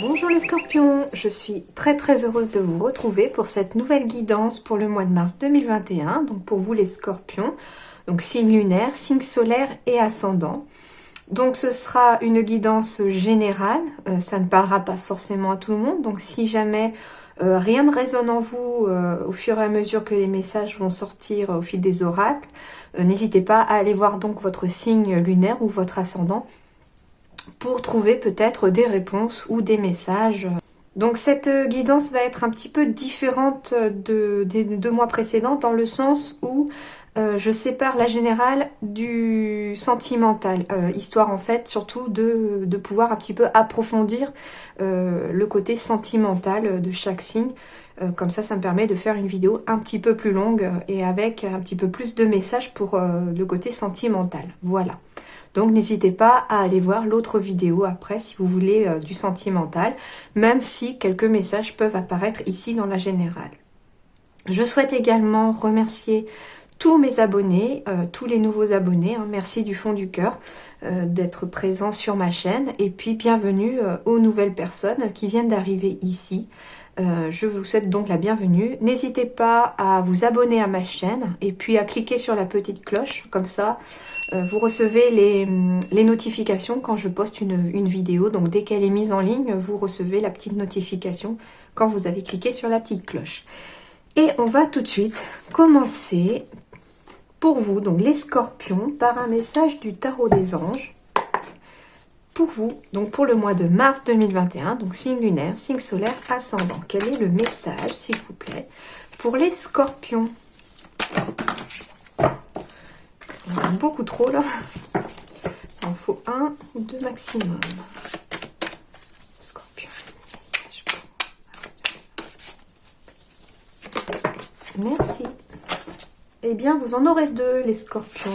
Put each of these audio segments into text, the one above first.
Bonjour les scorpions, je suis très heureuse de vous retrouver pour cette nouvelle guidance pour le mois de mars 2021. Donc pour vous les scorpions, donc signe lunaire, signe solaire et ascendant. Donc ce sera une guidance générale, ça ne parlera pas forcément à tout le monde. Donc si jamais rien ne résonne en vous au fur et à mesure que les messages vont sortir au fil des oracles, n'hésitez pas à aller voir donc votre signe lunaire ou votre ascendant pour trouver peut-être des réponses ou des messages. Donc cette guidance va être un petit peu différente des 2 mois précédents dans le sens où je sépare la générale du sentimental, histoire en fait surtout de pouvoir un petit peu approfondir le côté sentimental de chaque signe. Comme ça me permet de faire une vidéo un petit peu plus longue et avec un petit peu plus de messages pour le côté sentimental. Voilà. Donc n'hésitez pas à aller voir l'autre vidéo après si vous voulez du sentimental, même si quelques messages peuvent apparaître ici dans la générale. Je souhaite également remercier tous mes abonnés, tous les nouveaux abonnés, hein, merci du fond du cœur d'être présents sur ma chaîne et puis bienvenue aux nouvelles personnes qui viennent d'arriver ici. Je vous souhaite donc la bienvenue. N'hésitez pas à vous abonner à ma chaîne et puis à cliquer sur la petite cloche, comme ça vous recevez les notifications quand je poste une vidéo. Donc dès qu'elle est mise en ligne, vous recevez la petite notification quand vous avez cliqué sur la petite cloche. Et on va tout de suite commencer pour vous, donc les scorpions, par un message du tarot des anges. Pour vous, donc pour le mois de mars 2021, donc signe lunaire, signe solaire, ascendant. Quel est le message, s'il vous plaît, pour les scorpions? Il y en a beaucoup trop là. Il en faut 1 ou 2 maximum. Scorpion, message pour mars 2021. Merci. Eh bien, vous en aurez 2, les scorpions.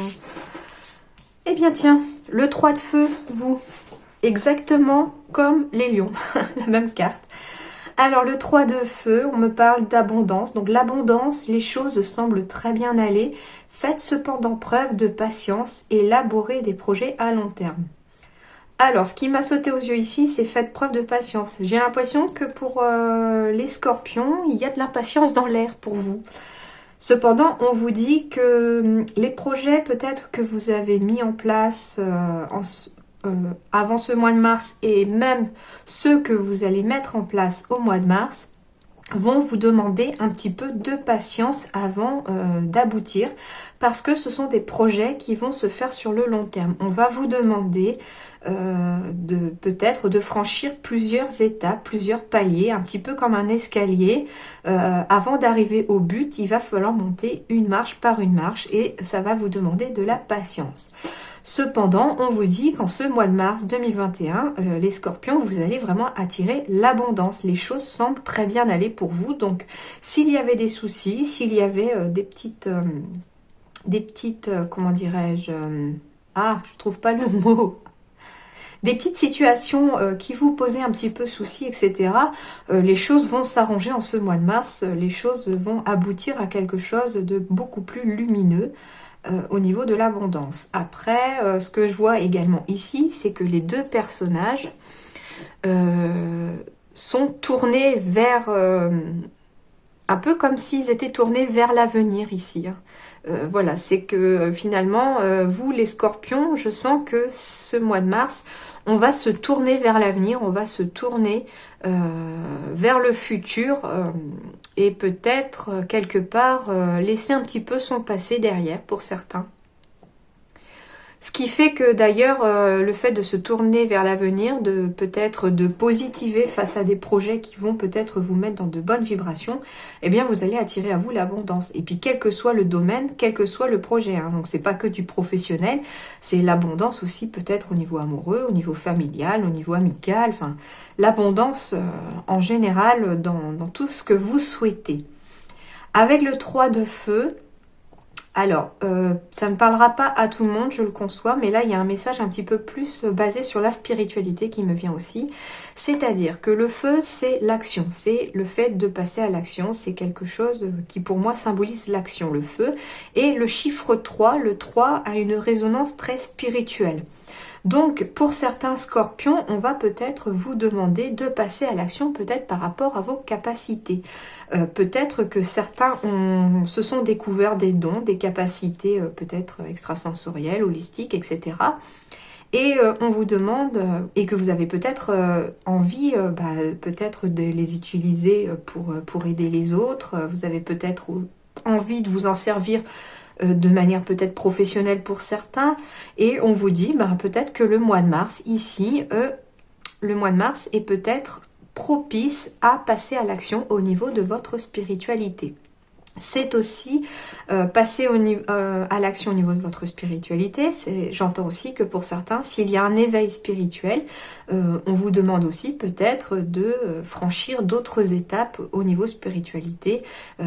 Eh bien, tiens, le 3 de feu, vous. Exactement comme les lions, la même carte. Alors le 3 de feu, on me parle d'abondance. Donc l'abondance, les choses semblent très bien aller. Faites cependant preuve de patience et élaborez des projets à long terme. Alors ce qui m'a sauté aux yeux ici, c'est faites preuve de patience. J'ai l'impression que pour les scorpions, il y a de l'impatience dans l'air pour vous. Cependant, on vous dit que les projets peut-être que vous avez mis en place avant ce mois de mars et même ceux que vous allez mettre en place au mois de mars vont vous demander un petit peu de patience avant d'aboutir parce que ce sont des projets qui vont se faire sur le long terme. On va vous demander peut-être de franchir plusieurs étapes, plusieurs paliers, un petit peu comme un escalier. Avant d'arriver au but, il va falloir monter une marche par une marche et ça va vous demander de la patience. Cependant, on vous dit qu'en ce mois de mars 2021, les scorpions, vous allez vraiment attirer l'abondance. Les choses semblent très bien aller pour vous. Donc, s'il y avait des soucis, s'il y avait des petites, comment dirais-je, je trouve pas le mot. Des petites situations qui vous posaient un petit peu souci, etc. Les choses vont s'arranger en ce mois de mars. Les choses vont aboutir à quelque chose de beaucoup plus lumineux. Au niveau de l'abondance. Après, ce que je vois également ici, c'est que les 2 personnages sont tournés vers... un peu comme s'ils étaient tournés vers l'avenir ici. Voilà, c'est que finalement, vous les scorpions, je sens que ce mois de mars, on va se tourner vers l'avenir, on va se tourner vers le futur et peut-être quelque part laisser un petit peu son passé derrière pour certains. Ce qui fait que d'ailleurs le fait de se tourner vers l'avenir, de peut-être de positiver face à des projets qui vont peut-être vous mettre dans de bonnes vibrations, eh bien vous allez attirer à vous l'abondance. Et puis quel que soit le domaine, quel que soit le projet, hein. Donc c'est pas que du professionnel, c'est l'abondance aussi peut-être au niveau amoureux, au niveau familial, au niveau amical, enfin l'abondance en général dans tout ce que vous souhaitez. Avec le 3 de feu, alors, ça ne parlera pas à tout le monde, je le conçois, mais là, il y a un message un petit peu plus basé sur la spiritualité qui me vient aussi. C'est-à-dire que le feu, c'est l'action, c'est le fait de passer à l'action, c'est quelque chose qui, pour moi, symbolise l'action, le feu. Et le chiffre 3, le 3 a une résonance très spirituelle. Donc, pour certains scorpions, on va peut-être vous demander de passer à l'action, peut-être par rapport à vos capacités. Peut-être que certains se sont découverts des dons, des capacités peut-être extrasensorielles, holistiques, etc. Et on vous demande, et que vous avez peut-être envie peut-être de les utiliser pour aider les autres. Vous avez peut-être envie de vous en servir de manière peut-être professionnelle pour certains. Et on vous dit peut-être que le mois de mars, ici, le mois de mars est peut-être propice à passer à l'action au niveau de votre spiritualité. C'est aussi passer à l'action au niveau de votre spiritualité. J'entends aussi que pour certains, s'il y a un éveil spirituel, on vous demande aussi peut-être de franchir d'autres étapes au niveau spiritualité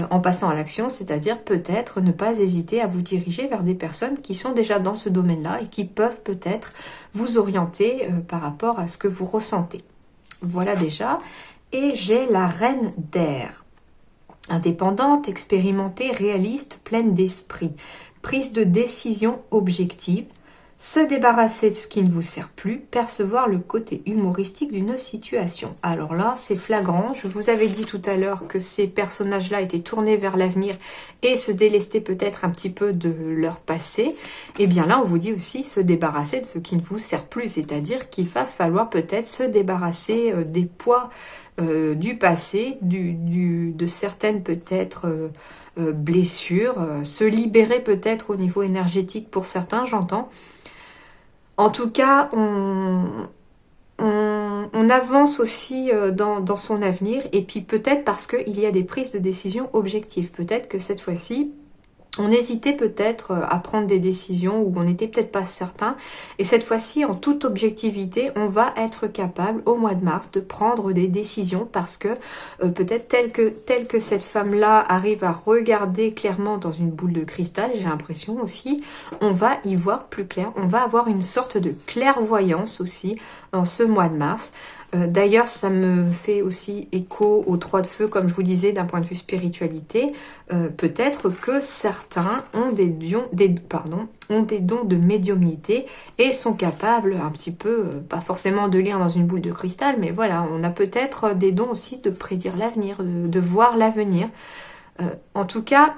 en passant à l'action, c'est-à-dire peut-être ne pas hésiter à vous diriger vers des personnes qui sont déjà dans ce domaine-là et qui peuvent peut-être vous orienter par rapport à ce que vous ressentez. Voilà déjà. Et j'ai la reine d'air. Indépendante, expérimentée, réaliste, pleine d'esprit. Prise de décision objective. Se débarrasser de ce qui ne vous sert plus. Percevoir le côté humoristique d'une situation. Alors là, c'est flagrant. Je vous avais dit tout à l'heure que ces personnages-là étaient tournés vers l'avenir et se délestaient peut-être un petit peu de leur passé. Et bien là, on vous dit aussi se débarrasser de ce qui ne vous sert plus. C'est-à-dire qu'il va falloir peut-être se débarrasser des poids du passé, de certaines peut-être blessures, se libérer peut-être au niveau énergétique pour certains, j'entends. En tout cas, on avance aussi dans son avenir, et puis peut-être parce qu'il y a des prises de décision objectives. Peut-être que cette fois-ci, on hésitait peut-être à prendre des décisions où on n'était peut-être pas certain. Et cette fois-ci, en toute objectivité, on va être capable au mois de mars de prendre des décisions parce que peut-être telle que cette femme-là arrive à regarder clairement dans une boule de cristal, j'ai l'impression aussi, on va y voir plus clair. On va avoir une sorte de clairvoyance aussi en ce mois de mars. D'ailleurs, ça me fait aussi écho aux 3 de feu, comme je vous disais, d'un point de vue spiritualité. Peut-être que certains ont des dons de médiumnité et sont capables un petit peu, pas forcément de lire dans une boule de cristal, mais voilà, on a peut-être des dons aussi de prédire l'avenir, de voir l'avenir. En tout cas,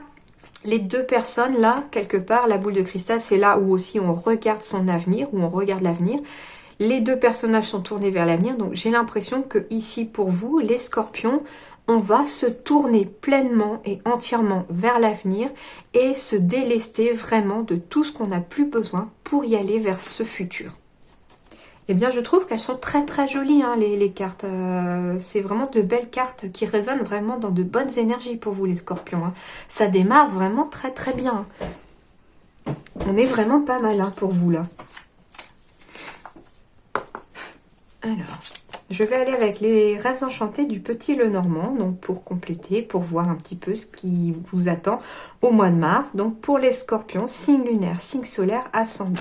les 2 personnes là, quelque part, la boule de cristal, c'est là où aussi on regarde son avenir, où on regarde l'avenir. Les 2 personnages sont tournés vers l'avenir, donc j'ai l'impression que ici pour vous, les scorpions, on va se tourner pleinement et entièrement vers l'avenir et se délester vraiment de tout ce qu'on n'a plus besoin pour y aller vers ce futur. Eh bien, je trouve qu'elles sont très très jolies, hein, les cartes. C'est vraiment de belles cartes qui résonnent vraiment dans de bonnes énergies pour vous, les scorpions. Hein. Ça démarre vraiment très très bien. On est vraiment pas mal hein, pour vous, là. Alors, je vais aller avec les rêves enchantés du Petit Lenormand, donc pour compléter, pour voir un petit peu ce qui vous attend au mois de mars. Donc pour les scorpions, signe lunaire, signe solaire, ascendant.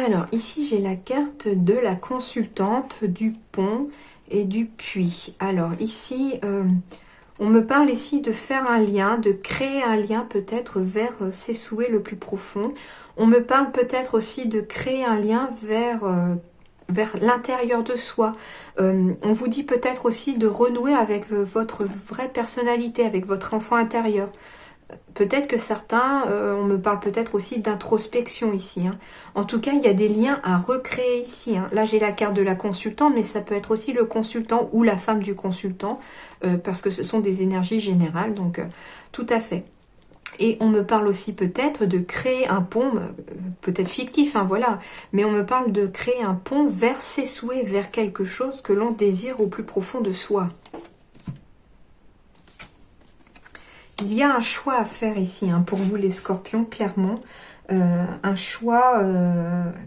Alors, ici, j'ai la carte de la consultante, du pont et du puits. Alors, ici, on me parle ici de faire un lien, de créer un lien peut-être vers ses souhaits le plus profond. On me parle peut-être aussi de créer un lien vers l'intérieur de soi. On vous dit peut-être aussi de renouer avec votre vraie personnalité, avec votre enfant intérieur. Peut-être que certains, on me parle peut-être aussi d'introspection ici. Hein. En tout cas, il y a des liens à recréer ici. Hein. Là, j'ai la carte de la consultante, mais ça peut être aussi le consultant ou la femme du consultant, parce que ce sont des énergies générales, donc tout à fait. Et on me parle aussi peut-être de créer un pont, peut-être fictif, hein, voilà, mais on me parle de créer un pont vers ses souhaits, vers quelque chose que l'on désire au plus profond de soi. Il y a un choix à faire ici, hein, pour vous les scorpions, clairement. Un choix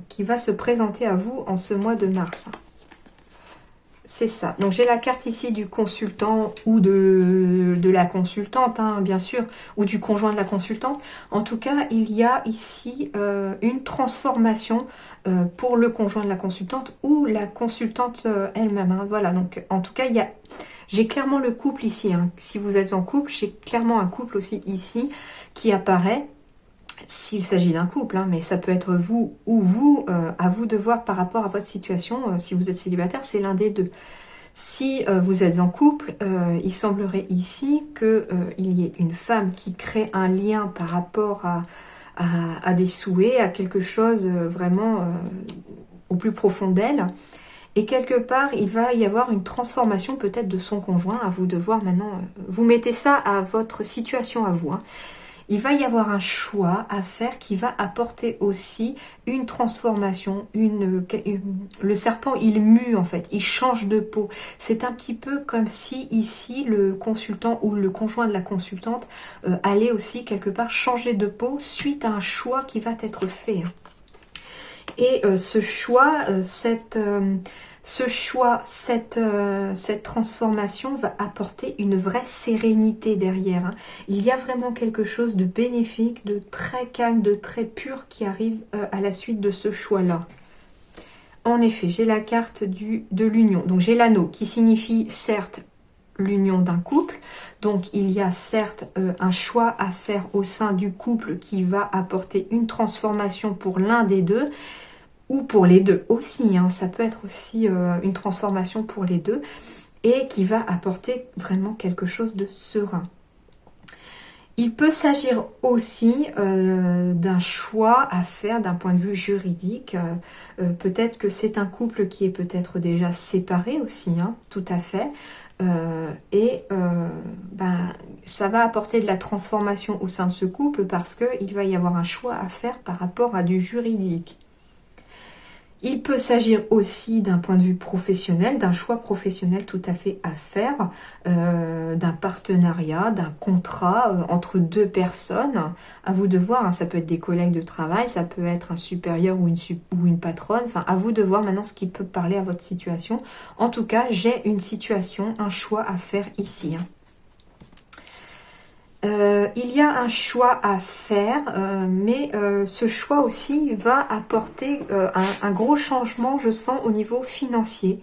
qui va se présenter à vous en ce mois de mars. C'est ça. Donc j'ai la carte ici du consultant ou de la consultante, hein, bien sûr, ou du conjoint de la consultante. En tout cas, il y a ici une transformation pour le conjoint de la consultante ou la consultante elle-même, hein. Voilà, donc en tout cas, j'ai clairement le couple ici, hein. Si vous êtes en couple, j'ai clairement un couple aussi ici qui apparaît. S'il s'agit d'un couple, hein, mais ça peut être vous ou vous, à vous de voir par rapport à votre situation. Si vous êtes célibataire, c'est l'un des deux. Si vous êtes en couple, il semblerait ici qu'il y ait une femme qui crée un lien par rapport à des souhaits, à quelque chose vraiment au plus profond d'elle. Et quelque part, il va y avoir une transformation peut-être de son conjoint, à vous de voir maintenant. Vous mettez ça à votre situation à vous, hein. Il va y avoir un choix à faire qui va apporter aussi une transformation. Le serpent, il mue en fait, il change de peau. C'est un petit peu comme si ici, le consultant ou le conjoint de la consultante allait aussi quelque part changer de peau suite à un choix qui va être fait. Et ce choix, cette transformation va apporter une vraie sérénité derrière, hein. Il y a vraiment quelque chose de bénéfique, de très calme, de très pur qui arrive à la suite de ce choix-là. En effet, j'ai la carte de l'union. Donc j'ai l'anneau qui signifie certes l'union d'un couple. Donc il y a certes un choix à faire au sein du couple qui va apporter une transformation pour l'un des deux. Ou pour les deux aussi, hein. Ça peut être aussi une transformation pour les deux et qui va apporter vraiment quelque chose de serein. Il peut s'agir aussi d'un choix à faire d'un point de vue juridique. Peut-être que c'est un couple qui est peut-être déjà séparé aussi, hein, tout à fait. Ça va apporter de la transformation au sein de ce couple parce qu'il va y avoir un choix à faire par rapport à du juridique. Il peut s'agir aussi d'un point de vue professionnel, d'un choix professionnel tout à fait à faire, d'un partenariat, d'un contrat entre deux personnes. À vous de voir, hein, ça peut être des collègues de travail, ça peut être un supérieur ou une patronne. Enfin, à vous de voir maintenant ce qui peut parler à votre situation. En tout cas, j'ai une situation, un choix à faire ici, hein. Il y a un choix à faire, mais ce choix aussi va apporter un gros changement, je sens, au niveau financier.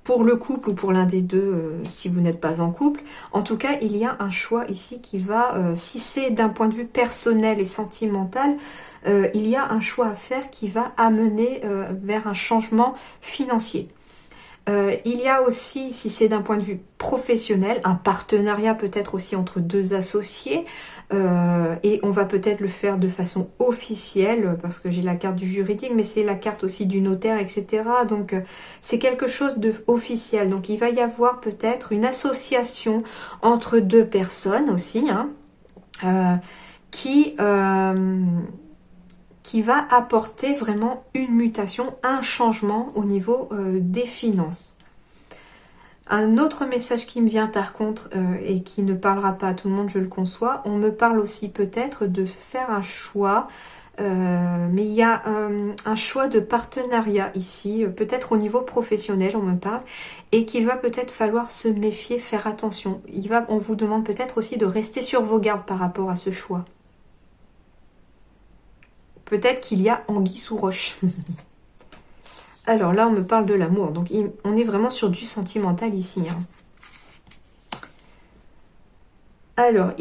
Pour le couple ou pour l'un des deux, si vous n'êtes pas en couple. En tout cas, il y a un choix ici qui va, si c'est d'un point de vue personnel et sentimental, il y a un choix à faire qui va amener vers un changement financier. Il y a aussi, si c'est d'un point de vue professionnel, un partenariat peut-être aussi entre deux associés et on va peut-être le faire de façon officielle parce que j'ai la carte du juridique mais c'est la carte aussi du notaire, etc. Donc c'est quelque chose de officiel. Donc il va y avoir peut-être une association entre deux personnes aussi, hein, qui va apporter vraiment une mutation, un changement au niveau des finances. Un autre message qui me vient par contre et qui ne parlera pas à tout le monde, je le conçois, on me parle aussi peut-être de faire un choix, mais il y a un choix de partenariat ici, peut-être au niveau professionnel on me parle, et qu'il va peut-être falloir se méfier, faire attention. On vous demande peut-être aussi de rester sur vos gardes par rapport à ce choix. Peut-être qu'il y a anguille sous roche. Alors là, on me parle de l'amour. Donc, on est vraiment sur du sentimental ici, hein. Alors,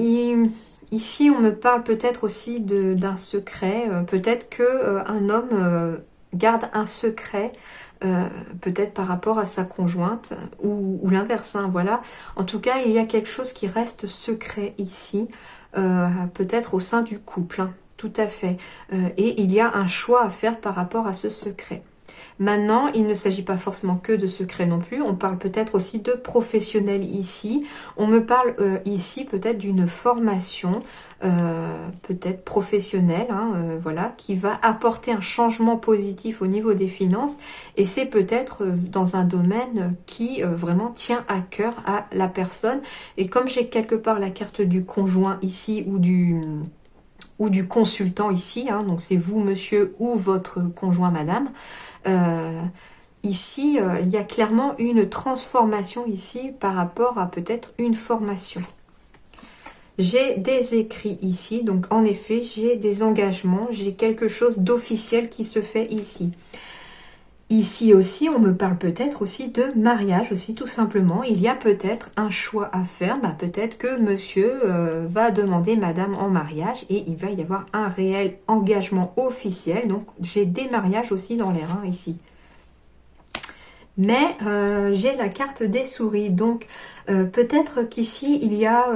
ici, on me parle peut-être aussi d'un secret. Peut-être qu'un homme garde un secret, peut-être par rapport à sa conjointe, ou l'inverse, hein, voilà. En tout cas, il y a quelque chose qui reste secret ici, peut-être au sein du couple, hein. Tout à fait. Et il y a un choix à faire par rapport à ce secret. Maintenant, il ne s'agit pas forcément que de secret non plus. On parle peut-être aussi de professionnel ici. On me parle ici peut-être d'une formation, peut-être professionnelle, hein, voilà, qui va apporter un changement positif au niveau des finances. Et c'est peut-être dans un domaine qui vraiment tient à cœur à la personne. Et comme j'ai quelque part la carte du conjoint ici ou du consultant ici, hein, donc c'est vous monsieur ou votre conjoint madame, ici, il y a clairement une transformation ici par rapport à peut-être une formation. J'ai des écrits ici, donc en effet, j'ai des engagements, j'ai quelque chose d'officiel qui se fait ici. Ici aussi, on me parle peut-être aussi de mariage aussi, tout simplement. Il y a peut-être un choix à faire. Bah, peut-être que monsieur va demander madame en mariage et il va y avoir un réel engagement officiel. Donc, j'ai des mariages aussi dans les reins ici. Mais j'ai la carte des souris. Donc, peut-être qu'ici, il y a...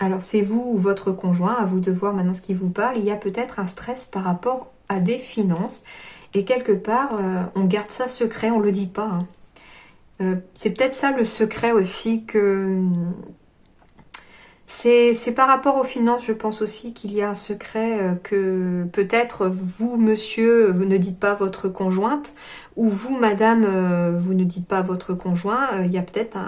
alors, c'est vous ou votre conjoint, à vous de voir maintenant ce qui vous parle. Il y a peut-être un stress par rapport à des finances. Et quelque part, on garde ça secret, on ne le dit pas. Hein. C'est peut-être ça le secret aussi que... C'est par rapport aux finances, je pense aussi qu'il y a un secret que peut-être vous, monsieur, vous ne dites pas à votre conjointe, ou vous, madame, vous ne dites pas à votre conjoint. Il y a peut-être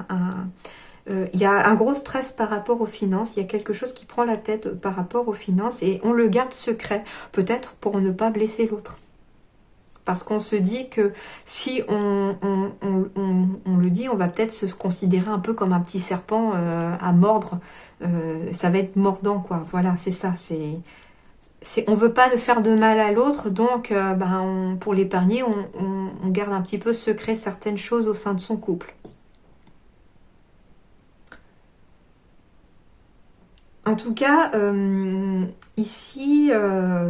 il y a un gros stress par rapport aux finances. Il y a quelque chose qui prend la tête par rapport aux finances et on le garde secret, peut-être pour ne pas blesser l'autre. Parce qu'on se dit que si on le dit, on va peut-être se considérer un peu comme un petit serpent à mordre. Ça va être mordant, quoi. Voilà, c'est ça. On veut pas faire de mal à l'autre, donc pour l'épargner, on garde un petit peu secret certaines choses au sein de son couple. En tout cas, ici,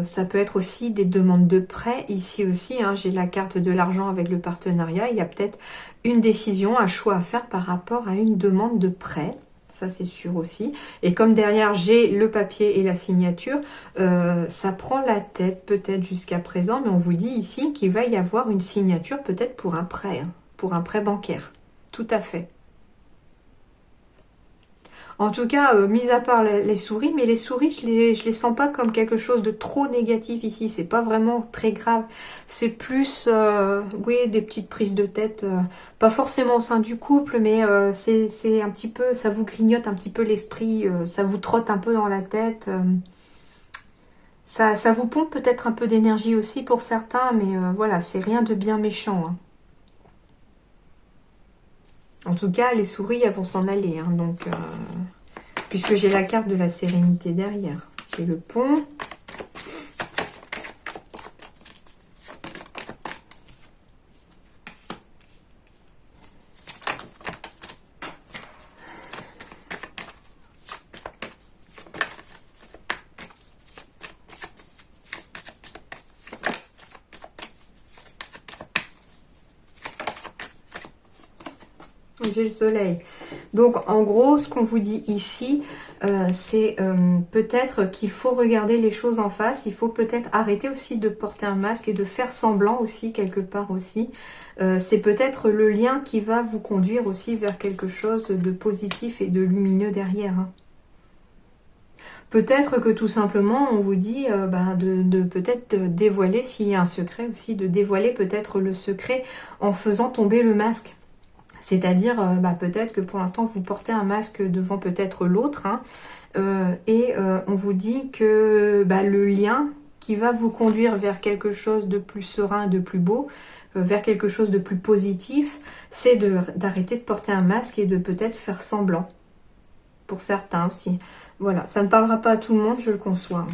ça peut être aussi des demandes de prêt. Ici aussi, hein, j'ai la carte de l'argent avec le partenariat. Il y a peut-être une décision, un choix à faire par rapport à une demande de prêt. Ça, c'est sûr aussi. Et comme derrière, j'ai le papier et la signature, ça prend la tête peut-être jusqu'à présent. Mais on vous dit ici qu'il va y avoir une signature peut-être pour un prêt, hein, pour un prêt bancaire. Tout à fait. En tout cas, mis à part les souris, mais les souris, je les sens pas comme quelque chose de trop négatif ici. C'est pas vraiment très grave. C'est plus, oui, des petites prises de tête, pas forcément au sein du couple, mais c'est un petit peu, ça vous grignote un petit peu l'esprit, ça vous trotte un peu dans la tête. Ça vous pompe peut-être un peu d'énergie aussi pour certains, mais voilà, c'est rien de bien méchant. Hein. En tout cas, les souris, elles vont s'en aller, hein, donc... puisque j'ai la carte de la sérénité derrière. J'ai le pont. J'ai le soleil. Donc, en gros, ce qu'on vous dit ici, c'est peut-être qu'il faut regarder les choses en face. Il faut peut-être arrêter aussi de porter un masque et de faire semblant aussi, quelque part aussi. C'est peut-être le lien qui va vous conduire aussi vers quelque chose de positif et de lumineux derrière. Hein. Peut-être que tout simplement, on vous dit de peut-être dévoiler, s'il y a un secret aussi, de dévoiler peut-être le secret en faisant tomber le masque. C'est-à-dire, peut-être que pour l'instant, vous portez un masque devant peut-être l'autre. Hein, on vous dit que le lien qui va vous conduire vers quelque chose de plus serein, de plus beau, vers quelque chose de plus positif, c'est d'arrêter de porter un masque et de peut-être faire semblant. Pour certains aussi. Voilà, ça ne parlera pas à tout le monde, je le conçois.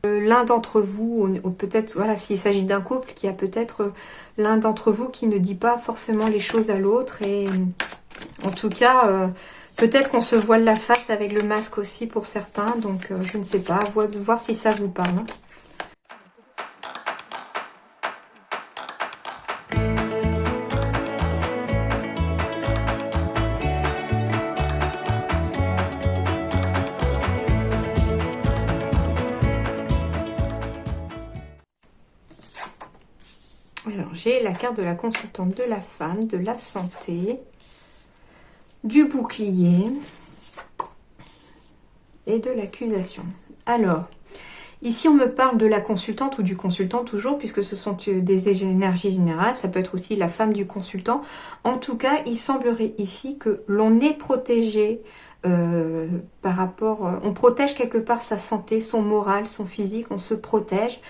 L'un d'entre vous, ou peut-être, voilà, s'il s'agit d'un couple, qui a peut-être l'un d'entre vous qui ne dit pas forcément les choses à l'autre. Et en tout cas, peut-être qu'on se voile la face avec le masque aussi pour certains. Donc, je ne sais pas, voir si ça vous parle. Alors, j'ai la carte de la consultante de la femme, de la santé, du bouclier et de l'accusation. Alors, Ici, on me parle de la consultante ou du consultant toujours, puisque ce sont des énergies générales. Ça peut être aussi la femme du consultant. En tout cas, il semblerait ici que l'on est protégé par rapport... on protège quelque part sa santé, son moral, son physique. On se protège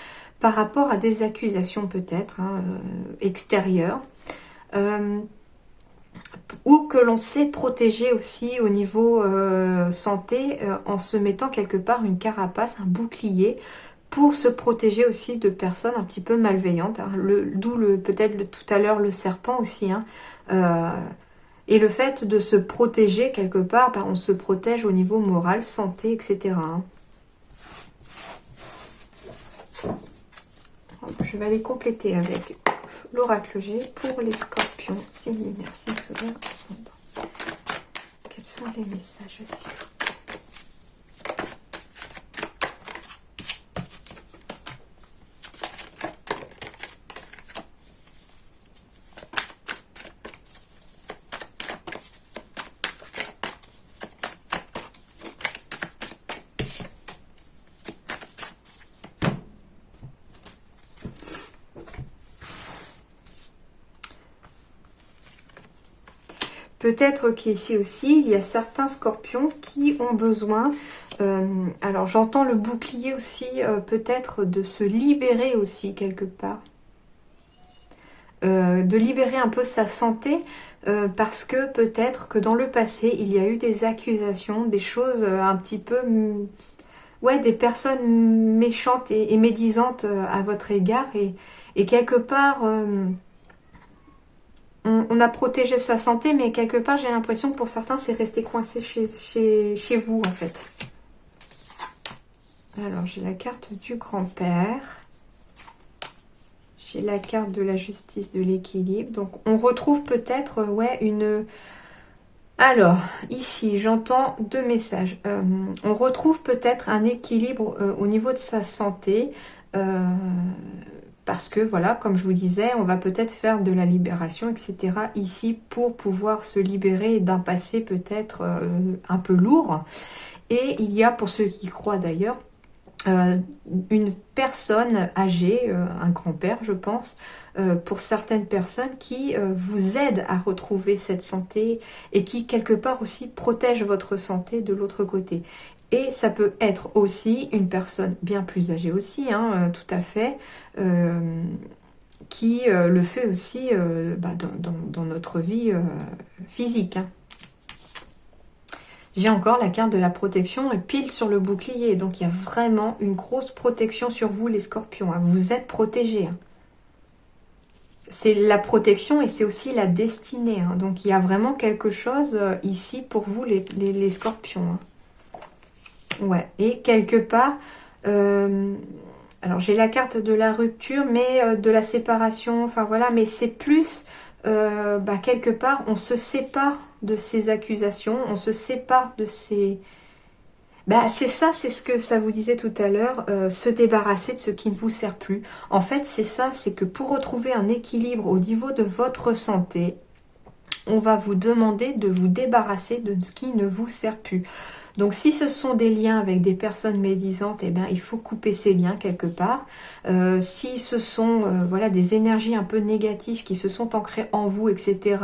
par rapport à des accusations peut-être hein, extérieures. Ou que l'on sait protéger aussi au niveau santé en se mettant quelque part une carapace, un bouclier pour se protéger aussi de personnes un petit peu malveillantes. Hein. D'où peut-être tout à l'heure le serpent aussi. Hein. Et le fait de se protéger quelque part, on se protège au niveau moral, santé, etc. Hein. Je vais aller compléter avec l'oracle G pour les scorpions, signe lunaire, signe solaire, ascendant. Quels sont les messages aussi? Peut-être qu'ici aussi, il y a certains scorpions qui ont besoin, alors j'entends le bouclier aussi, peut-être de se libérer aussi quelque part. De libérer un peu sa santé, parce que peut-être que dans le passé, il y a eu des accusations, des choses un petit peu... ouais, des personnes méchantes et médisantes à votre égard. Et quelque part... on a protégé sa santé, mais quelque part, j'ai l'impression que pour certains, c'est resté coincé chez vous, en fait. Alors, j'ai la carte du grand-père. J'ai la carte de la justice, de l'équilibre. Donc, on retrouve peut-être, ouais, une... Alors, ici, j'entends deux messages. On retrouve peut-être un équilibre au niveau de sa santé. Parce que, voilà, comme je vous disais, on va peut-être faire de la libération, etc. ici pour pouvoir se libérer d'un passé peut-être un peu lourd. Et il y a, pour ceux qui croient d'ailleurs, une personne âgée, un grand-père, je pense, pour certaines personnes qui vous aident à retrouver cette santé et qui, quelque part aussi, protègent votre santé de l'autre côté. Et ça peut être aussi une personne bien plus âgée aussi, hein, tout à fait, qui le fait aussi dans notre vie physique. Hein. J'ai encore la carte de la protection et pile sur le bouclier. Donc il y a vraiment une grosse protection sur vous les scorpions. Hein. Vous êtes protégés. Hein. C'est la protection et c'est aussi la destinée. Hein. Donc il y a vraiment quelque chose ici pour vous les scorpions. Hein. Ouais, et quelque part, alors j'ai la carte de la rupture, mais de la séparation, enfin voilà, mais c'est plus, quelque part, on se sépare de ces accusations, on se sépare de ces... c'est ça, c'est ce que ça vous disait tout à l'heure, se débarrasser de ce qui ne vous sert plus. En fait, c'est ça, c'est que pour retrouver un équilibre au niveau de votre santé, on va vous demander de vous débarrasser de ce qui ne vous sert plus. Donc si ce sont des liens avec des personnes médisantes, eh bien, il faut couper ces liens quelque part. Si ce sont voilà, des énergies un peu négatives qui se sont ancrées en vous, etc.,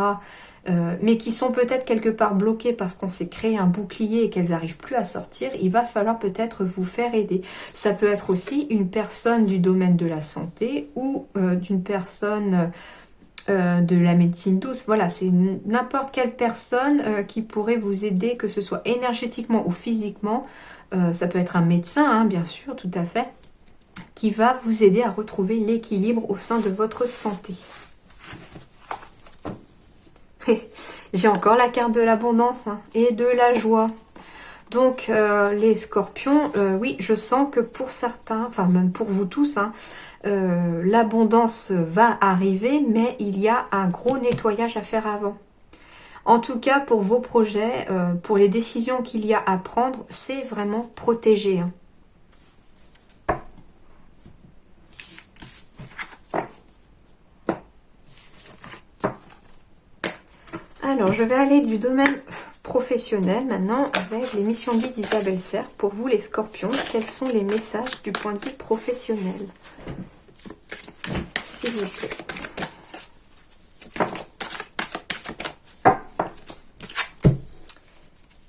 mais qui sont peut-être quelque part bloquées parce qu'on s'est créé un bouclier et qu'elles n'arrivent plus à sortir, il va falloir peut-être vous faire aider. Ça peut être aussi une personne du domaine de la santé ou d'une personne... de la médecine douce, voilà, c'est n'importe quelle personne qui pourrait vous aider, que ce soit énergétiquement ou physiquement, ça peut être un médecin, hein, bien sûr, tout à fait, qui va vous aider à retrouver l'équilibre au sein de votre santé. J'ai encore la carte de l'abondance hein, et de la joie. Donc les scorpions, oui, je sens que pour certains, enfin même pour vous tous, hein, l'abondance va arriver, mais il y a un gros nettoyage à faire avant. En tout cas, pour vos projets, pour les décisions qu'il y a à prendre, c'est vraiment protégé. Hein. Alors, je vais aller du domaine professionnel maintenant avec les missions guides d'Isabelle Serre. Pour vous les scorpions, quels sont les messages du point de vue professionnel? S'il vous plaît.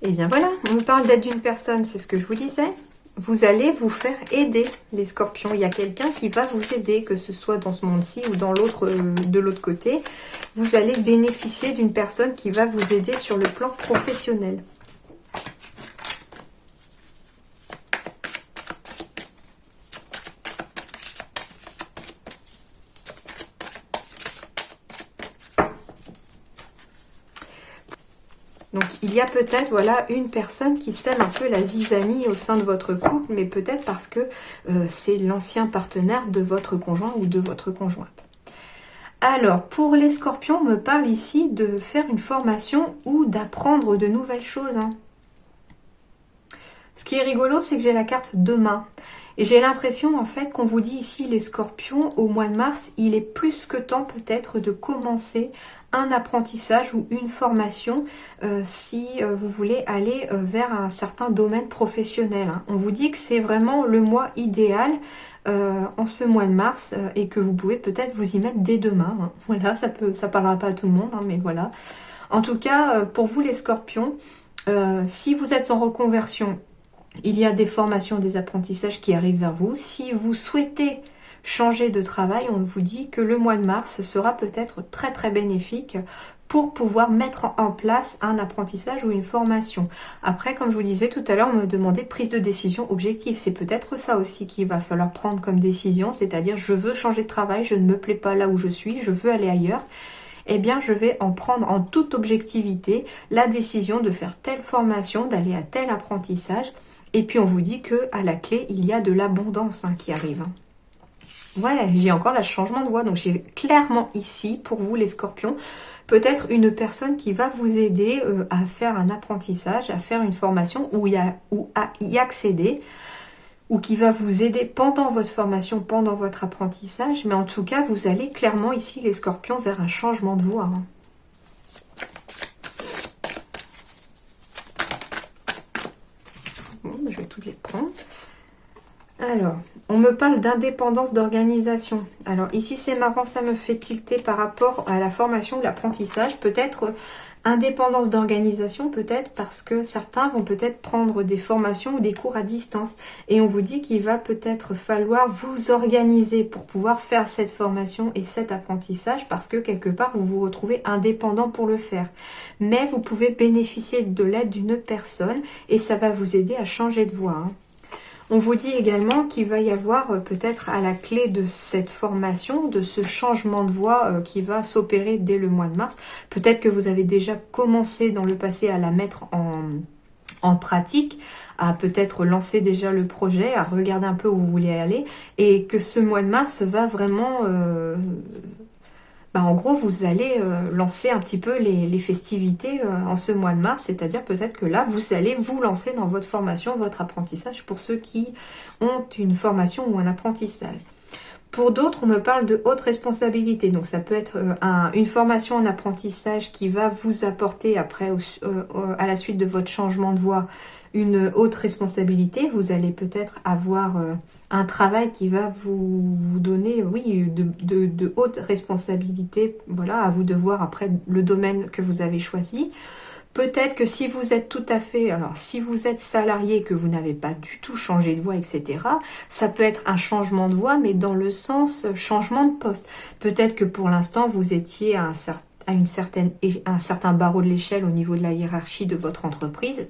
Et bien voilà, on me parle d'aide d'une personne, c'est ce que je vous disais. Vous allez vous faire aider, les scorpions. Il y a quelqu'un qui va vous aider, que ce soit dans ce monde-ci ou dans l'autre, de l'autre côté. Vous allez bénéficier d'une personne qui va vous aider sur le plan professionnel. Donc, il y a peut-être, voilà, une personne qui sème un peu la zizanie au sein de votre couple, mais peut-être parce que c'est l'ancien partenaire de votre conjoint ou de votre conjointe. Alors, pour les scorpions, on me parle ici de faire une formation ou d'apprendre de nouvelles choses. Ce qui est rigolo, c'est que j'ai la carte demain. Et j'ai l'impression, en fait, qu'on vous dit ici, les scorpions, au mois de mars, il est plus que temps peut-être de commencer un apprentissage ou une formation si vous voulez aller vers un certain domaine professionnel. On vous dit que c'est vraiment le mois idéal en ce mois de mars et que vous pouvez peut-être vous y mettre dès demain. Voilà, ça parlera pas à tout le monde, mais voilà. En tout cas, pour vous les scorpions, si vous êtes en reconversion, il y a des formations, des apprentissages qui arrivent vers vous. Si vous souhaitez changer de travail, on vous dit que le mois de mars sera peut-être très très bénéfique pour pouvoir mettre en place un apprentissage ou une formation. Après, comme je vous disais tout à l'heure, on me demandait prise de décision objective. C'est peut-être ça aussi qu'il va falloir prendre comme décision, c'est-à-dire je veux changer de travail, je ne me plais pas là où je suis, je veux aller ailleurs. Eh bien, je vais en prendre en toute objectivité la décision de faire telle formation, d'aller à tel apprentissage. Et puis, on vous dit que à la clé, il y a de l'abondance qui arrive. Ouais, j'ai encore le changement de voix. Donc, j'ai clairement ici, pour vous les scorpions, peut-être une personne qui va vous aider à faire un apprentissage, à faire une formation ou à y accéder, ou qui va vous aider pendant votre formation, pendant votre apprentissage. Mais en tout cas, vous allez clairement ici, les scorpions, vers un changement de voie. Bon, je vais toutes les prendre. Alors, on me parle d'indépendance d'organisation. Alors ici, c'est marrant, ça me fait tilter par rapport à la formation ou l'apprentissage. Peut-être indépendance d'organisation, peut-être parce que certains vont peut-être prendre des formations ou des cours à distance. Et on vous dit qu'il va peut-être falloir vous organiser pour pouvoir faire cette formation et cet apprentissage parce que quelque part, vous vous retrouvez indépendant pour le faire. Mais vous pouvez bénéficier de l'aide d'une personne et ça va vous aider à changer de voie. On vous dit également qu'il va y avoir peut-être à la clé de cette formation, de ce changement de voie qui va s'opérer dès le mois de mars. Peut-être que vous avez déjà commencé dans le passé à la mettre en pratique, à peut-être lancer déjà le projet, à regarder un peu où vous voulez aller, et que ce mois de mars va vraiment... en gros, vous allez lancer un petit peu les festivités en ce mois de mars, c'est-à-dire peut-être que là, vous allez vous lancer dans votre formation, votre apprentissage pour ceux qui ont une formation ou un apprentissage. Pour d'autres, on me parle de haute responsabilité, donc ça peut être une formation en apprentissage qui va vous apporter après, à la suite de votre changement de voie, une haute responsabilité. Vous allez peut-être avoir un travail qui va vous donner, oui, de haute responsabilité. Voilà, à vous de voir après le domaine que vous avez choisi. Peut-être que si vous êtes tout à fait, alors si vous êtes salarié, que vous n'avez pas du tout changé de voie, etc., ça peut être un changement de voie, mais dans le sens changement de poste. Peut-être que pour l'instant, vous étiez à un certain barreau de l'échelle au niveau de la hiérarchie de votre entreprise.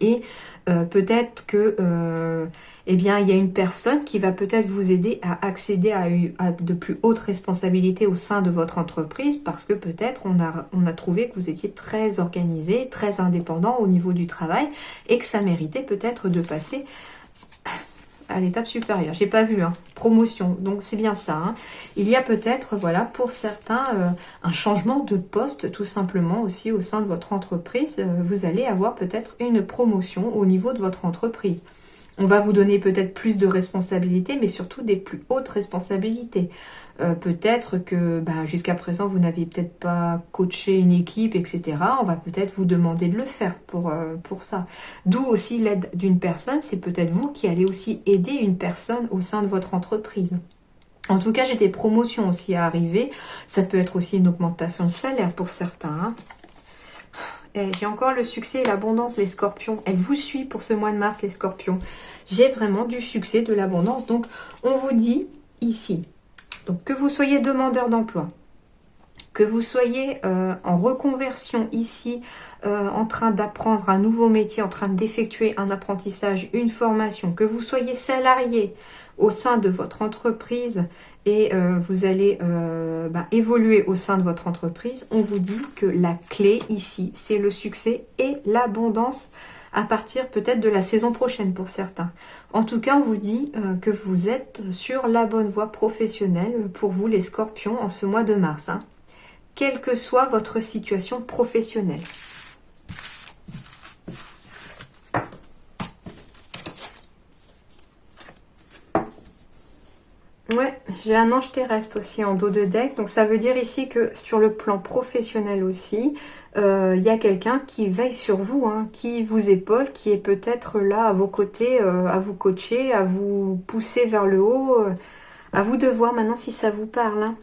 Et peut-être que il y a une personne qui va peut-être vous aider à accéder à de plus hautes responsabilités au sein de votre entreprise parce que peut-être on a trouvé que vous étiez très organisé, très indépendant au niveau du travail et que ça méritait peut-être de passer à l'étape supérieure. J'ai pas vu, promotion, donc c'est bien ça. Il y a peut-être, voilà, pour certains, un changement de poste tout simplement aussi au sein de votre entreprise. Vous allez avoir peut-être une promotion au niveau de votre entreprise. On va vous donner peut-être plus de responsabilités, mais surtout des plus hautes responsabilités. Peut-être que jusqu'à présent, vous n'aviez peut-être pas coaché une équipe, etc. On va peut-être vous demander de le faire pour ça. D'où aussi l'aide d'une personne. C'est peut-être vous qui allez aussi aider une personne au sein de votre entreprise. En tout cas, j'ai des promotions aussi à arriver. Ça peut être aussi une augmentation de salaire pour certains. Hein. J'ai encore le succès et l'abondance, les scorpions. Elle vous suit pour ce mois de mars, les scorpions. J'ai vraiment du succès, de l'abondance. Donc, on vous dit ici, donc que vous soyez demandeur d'emploi, que vous soyez en reconversion ici, en train d'apprendre un nouveau métier, en train d'effectuer un apprentissage, une formation, que vous soyez salarié au sein de votre entreprise et vous allez évoluer au sein de votre entreprise, on vous dit que la clé ici, c'est le succès et l'abondance à partir peut-être de la saison prochaine pour certains. En tout cas, on vous dit que vous êtes sur la bonne voie professionnelle pour vous les scorpions en ce mois de mars. Hein. Quelle que soit votre situation professionnelle. Ouais, j'ai un ange terrestre aussi en dos de deck. Donc ça veut dire ici que sur le plan professionnel aussi, il y a quelqu'un qui veille sur vous, hein, qui vous épaule, qui est peut-être là à vos côtés, à vous coacher, à vous pousser vers le haut. À vous de voir maintenant si ça vous parle. Hein.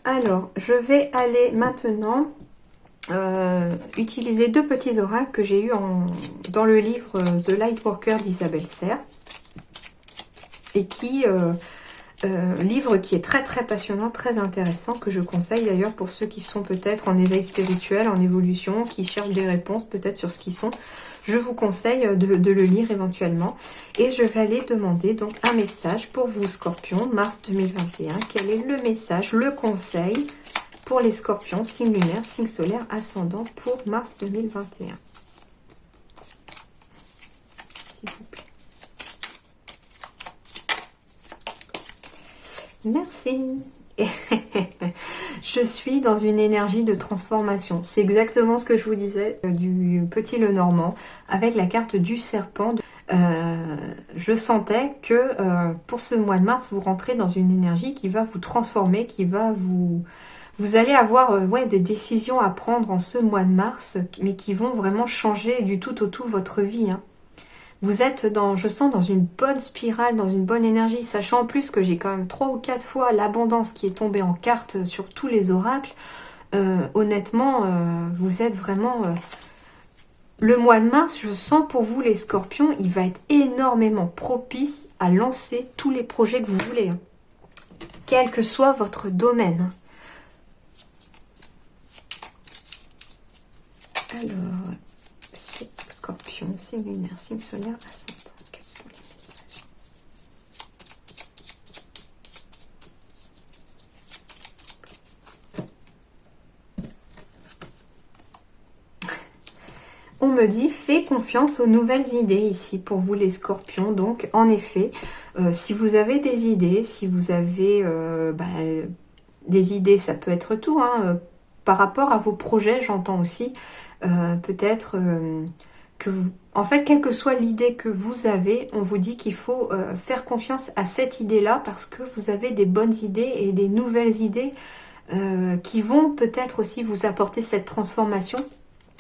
Alors, je vais aller maintenant utiliser deux petits oracles que j'ai eu dans le livre The Lightworker d'Isabelle Serre. Et qui... livre qui est très très passionnant, très intéressant, que je conseille d'ailleurs pour ceux qui sont peut-être en éveil spirituel, en évolution, qui cherchent des réponses peut-être sur ce qu'ils sont. Je vous conseille de le lire éventuellement. Et je vais aller demander donc un message pour vous, Scorpions, mars 2021. Quel est le message, le conseil pour les Scorpions, signe lunaire, signe solaire, ascendant pour mars 2021. S'il vous plaît. Merci. Je suis dans une énergie de transformation. C'est exactement ce que je vous disais du petit Lenormand avec la carte du serpent. Je sentais que pour ce mois de mars, vous rentrez dans une énergie qui va vous transformer, qui va vous... Vous allez avoir des décisions à prendre en ce mois de mars, mais qui vont vraiment changer du tout au tout votre vie. Hein. Vous êtes je sens dans une bonne spirale, dans une bonne énergie, sachant en plus que j'ai quand même 3 ou 4 fois l'abondance qui est tombée en carte sur tous les oracles. Honnêtement, vous êtes vraiment... Le mois de mars, je sens pour vous les scorpions, il va être énormément propice à lancer tous les projets que vous voulez. Hein. Quel que soit votre domaine. Alors... Scorpion, signe lunaire, signe solaire, ascendant. Quels sont les messages? On me dit, fais confiance aux nouvelles idées ici pour vous les scorpions. Donc, en effet, si vous avez des idées, si vous avez des idées, ça peut être tout. Hein, par rapport à vos projets, j'entends aussi peut-être... que vous, en fait, quelle que soit l'idée que vous avez, on vous dit qu'il faut faire confiance à cette idée-là parce que vous avez des bonnes idées et des nouvelles idées qui vont peut-être aussi vous apporter cette transformation.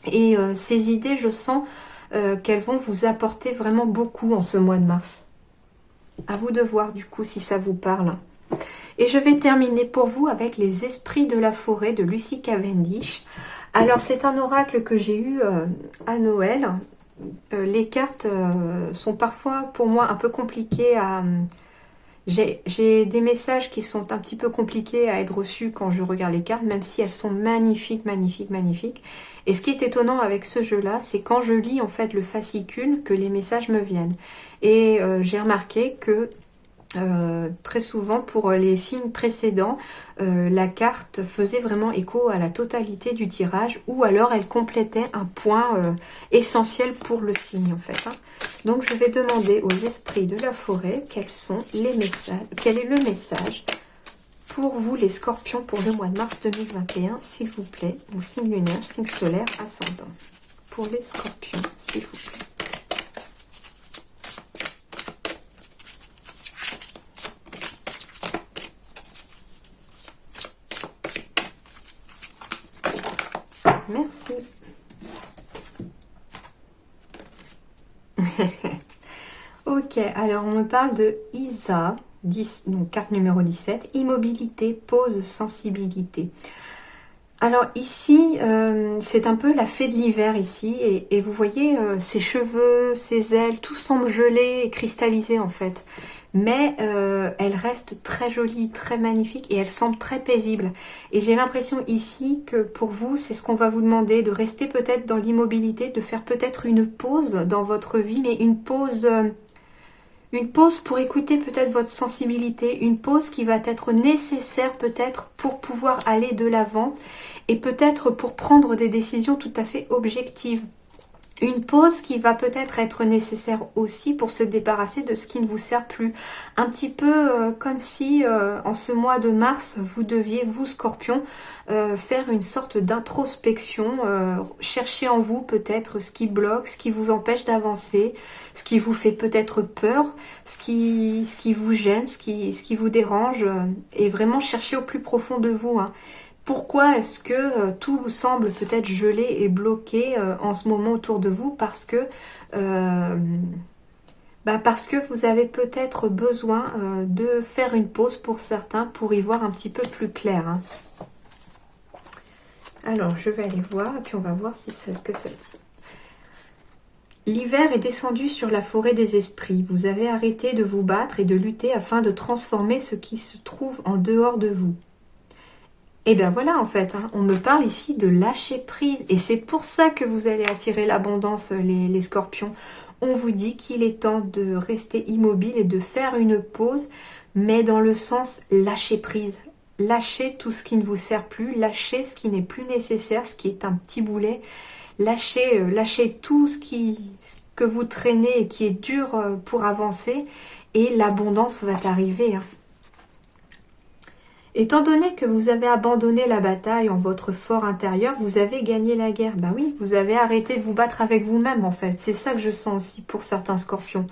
Et ces idées, je sens qu'elles vont vous apporter vraiment beaucoup en ce mois de mars. À vous de voir du coup si ça vous parle. Et je vais terminer pour vous avec les esprits de la forêt de Lucy Cavendish. Alors, c'est un oracle que j'ai eu à Noël. Les cartes sont parfois, pour moi, un peu compliquées à... J'ai des messages qui sont un petit peu compliqués à être reçus quand je regarde les cartes, même si elles sont magnifiques, magnifiques, magnifiques. Et ce qui est étonnant avec ce jeu-là, c'est quand je lis en fait le fascicule que les messages me viennent. Et j'ai remarqué que très souvent pour les signes précédents, la carte faisait vraiment écho à la totalité du tirage ou alors elle complétait un point essentiel pour le signe en fait. Hein. Donc je vais demander aux esprits de la forêt quels sont les messages, quel est le message pour vous les scorpions pour le mois de mars 2021 s'il vous plaît. Donc signe lunaire, signe solaire, ascendant. Pour les scorpions s'il vous plaît. Merci. Ok, alors on me parle de Isa, 10, donc carte numéro 17, immobilité, pause, sensibilité. Alors ici, c'est un peu la fée de l'hiver ici, et vous voyez, ses cheveux, ses ailes, tout semble gelé et cristallisé en fait. Mais elle reste très jolie, très magnifique, et elle semble très paisible. Et j'ai l'impression ici que pour vous, c'est ce qu'on va vous demander, de rester peut-être dans l'immobilité, de faire peut-être une pause dans votre vie, mais une pause pour écouter peut-être votre sensibilité, une pause qui va être nécessaire peut-être pour pouvoir aller de l'avant et peut-être pour prendre des décisions tout à fait objectives. Une pause qui va peut-être être nécessaire aussi pour se débarrasser de ce qui ne vous sert plus. Un petit peu comme si en ce mois de mars, vous deviez, vous Scorpion, faire une sorte d'introspection, chercher en vous peut-être ce qui bloque, ce qui vous empêche d'avancer, ce qui vous fait peut-être peur, ce qui vous gêne, ce qui vous dérange, et vraiment chercher au plus profond de vous, hein. Pourquoi est-ce que tout semble peut-être gelé et bloqué en ce moment autour de vous? Euh, parce que vous avez peut-être besoin de faire une pause pour certains pour y voir un petit peu plus clair, hein. Alors, je vais aller voir et puis on va voir si c'est ce que ça dit. L'hiver est descendu sur la forêt des esprits. Vous avez arrêté de vous battre et de lutter afin de transformer ce qui se trouve en dehors de vous. Et bien voilà en fait, hein, on me parle ici de lâcher prise. Et c'est pour ça que vous allez attirer l'abondance, les scorpions. On vous dit qu'il est temps de rester immobile et de faire une pause, mais dans le sens lâcher prise. Lâchez tout ce qui ne vous sert plus, lâchez ce qui n'est plus nécessaire, ce qui est un petit boulet. Lâchez tout ce que vous traînez et qui est dur pour avancer, et l'abondance va arriver, hein. Étant donné que vous avez abandonné la bataille en votre fort intérieur, vous avez gagné la guerre. Ben oui, vous avez arrêté de vous battre avec vous-même en fait. C'est ça que je sens aussi pour certains scorpions.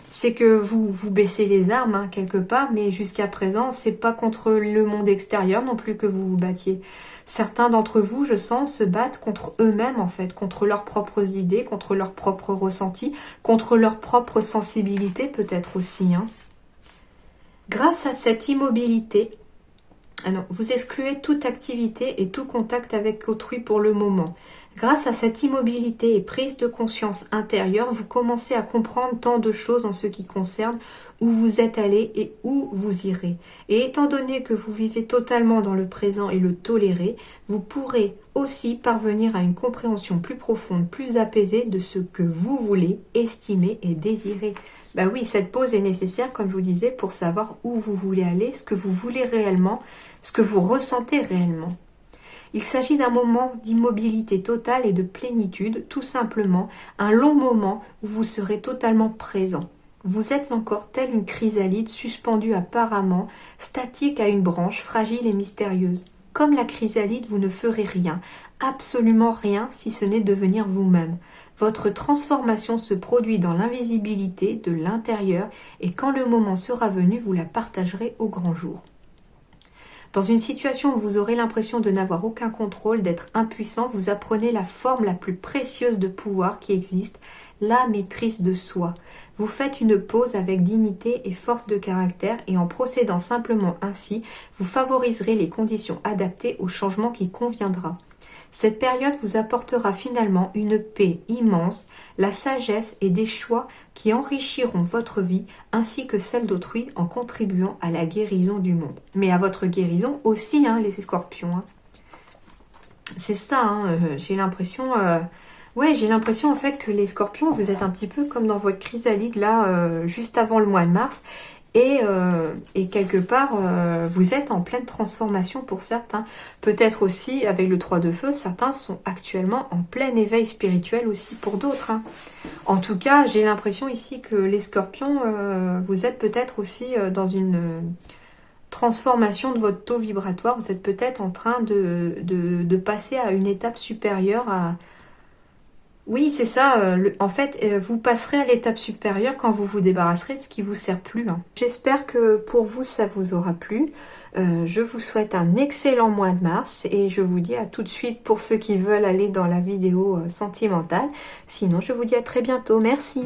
C'est que vous baissez les armes, hein, quelque part, mais jusqu'à présent, c'est pas contre le monde extérieur non plus que vous vous battiez. Certains d'entre vous, je sens, se battent contre eux-mêmes en fait, contre leurs propres idées, contre leurs propres ressentis, contre leur propre sensibilité peut-être aussi, hein. Grâce à cette immobilité, ah non, vous excluez toute activité et tout contact avec autrui pour le moment. Grâce à cette immobilité et prise de conscience intérieure, vous commencez à comprendre tant de choses en ce qui concerne où vous êtes allé et où vous irez. Et étant donné que vous vivez totalement dans le présent et le tolérez, vous pourrez aussi parvenir à une compréhension plus profonde, plus apaisée de ce que vous voulez, estimer et désirer. Ben oui, cette pause est nécessaire, comme je vous disais, pour savoir où vous voulez aller, ce que vous voulez réellement, ce que vous ressentez réellement. Il s'agit d'un moment d'immobilité totale et de plénitude, tout simplement, un long moment où vous serez totalement présent. Vous êtes encore telle une chrysalide suspendue apparemment, statique à une branche, fragile et mystérieuse. Comme la chrysalide, vous ne ferez rien, absolument rien, si ce n'est devenir vous-même. Votre transformation se produit dans l'invisibilité de l'intérieur, et quand le moment sera venu, vous la partagerez au grand jour. Dans une situation où vous aurez l'impression de n'avoir aucun contrôle, d'être impuissant, vous apprenez la forme la plus précieuse de pouvoir qui existe, la maîtrise de soi. Vous faites une pause avec dignité et force de caractère, et en procédant simplement ainsi, vous favoriserez les conditions adaptées au changement qui conviendra. Cette période vous apportera finalement une paix immense, la sagesse et des choix qui enrichiront votre vie ainsi que celle d'autrui en contribuant à la guérison du monde. Mais à votre guérison aussi, hein, les scorpions, hein. C'est ça, hein, j'ai l'impression... j'ai l'impression en fait que les scorpions, vous êtes un petit peu comme dans votre chrysalide là, juste avant le mois de mars. Et quelque part, vous êtes en pleine transformation pour certains. Peut-être aussi, avec le 3 de feu, certains sont actuellement en plein éveil spirituel aussi pour d'autres, hein. En tout cas, j'ai l'impression ici que les scorpions, vous êtes peut-être aussi dans une transformation de votre taux vibratoire. Vous êtes peut-être en train de passer à une étape supérieure Oui, c'est ça. En fait, vous passerez à l'étape supérieure quand vous vous débarrasserez de ce qui vous sert plus, hein. J'espère que pour vous, ça vous aura plu. Je vous souhaite un excellent mois de mars et je vous dis à tout de suite pour ceux qui veulent aller dans la vidéo sentimentale. Sinon, je vous dis à très bientôt. Merci.